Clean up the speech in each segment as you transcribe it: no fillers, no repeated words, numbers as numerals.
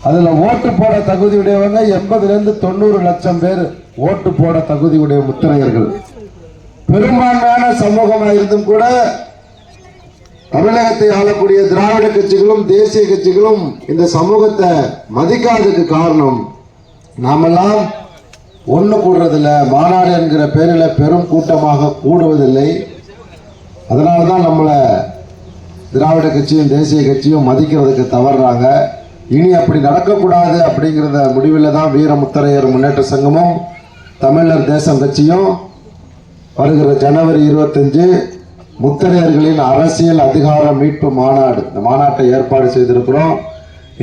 அதுல ஓட்டு போட தகுதி உடையவங்க 80 to 90 லட்சம் பேர் ஓட்டு போட தகுதி உடைய முத்திரையர்கள். பெரும்பான்மையான சமூகமாக இருந்தும் கூட தமிழகத்தை ஆளக்கூடிய திராவிட கட்சிகளும் தேசிய கட்சிகளும் இந்த சமூகத்தை மதிக்காததுக்கு காரணம், நாமெல்லாம் ஒன்று கூடுறதில்லை, மாநாடு என்கிற பேரில் பெரும் கூட்டமாக கூடுவதில்லை. அதனாலதான் நம்மளை திராவிட கட்சியும் தேசிய கட்சியும் மதிக்கிறதுக்கு தவறுறாங்க. இனி அப்படி நடக்கக்கூடாது அப்படிங்கிறத முடிவில் தான் வீரமுத்தரையர் முன்னேற்ற சங்கமும் தமிழர் தேசம் கட்சியும் வருகிற ஜனவரி 25 முத்தரையர்களின் அரசியல் அதிகார மீட்பு மாநாடு, இந்த மாநாட்டை ஏற்பாடு செய்திருக்கிறோம்.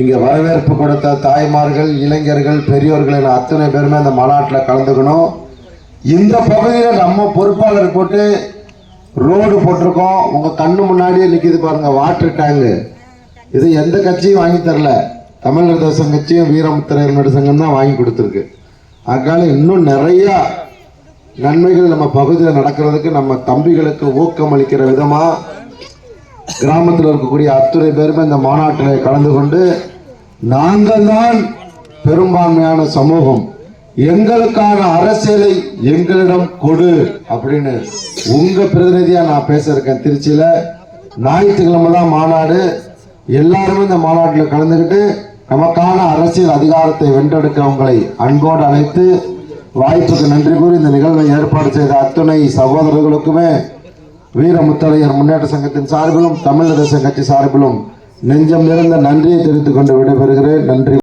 இங்கே வரவேற்பு கொடுத்த தாய்மார்கள், இளைஞர்கள், பெரியோர்கள் என அத்தனை பேருமே அந்த மாநாட்டில் கலந்துக்கணும். இந்த பகுதியில் நம்ம பொறுப்பாளர் போட்டு ரோடு போட்டிருக்கோம். உங்கள் கண்ணு முன்னாடியே நிற்கிது பாருங்க வாட்டர் டேங்கு. இது எந்த கட்சியும் வாங்கி தரல, தமிழர் தேசம் கட்சியும் வீரமுத்தரையர் சங்கம் தான் வாங்கி கொடுத்துருக்கு. அதனால இன்னும் நிறைய நன்மைகள் நம்ம பகுதியில் நடக்கிறதுக்கு நம்ம தம்பிகளுக்கு ஊக்கம் அளிக்கிற விதமா கிராமத்தில் இருக்கக்கூடிய அத்துறை பேருமே இந்த மாநாட்டில் கலந்து கொண்டு, நாங்கள் தான் பெரும்பான்மையான சமூகம், எங்களுக்கான அரசியலை எங்களிடம் கொடு அப்படின்னு உங்க பிரதிநிதியா நான் பேச இருக்கேன். திருச்சியில ஞாயிற்றுக்கிழமை தான் மாநாடு. எல்லாருமே இந்த மாநாட்டில் கலந்துக்கிட்டு நமக்கான அரசியல் அதிகாரத்தை வென்றெடுக்க உங்களை அன்போடு அழைத்து வாய்ப்புக்கு நன்றி கூறி இந்த நிகழ்வை ஏற்பாடு செய்த அத்துணை சகோதரர்களுக்குமே வீரமுத்தரையர் முன்னேற்ற சங்கத்தின் சார்பிலும் தமிழர் தேச கட்சி சார்பிலும் நெஞ்சம் நிறைந்த நன்றியை தெரிவித்துக் கொண்டு விடைபெறுகிறேன். நன்றி.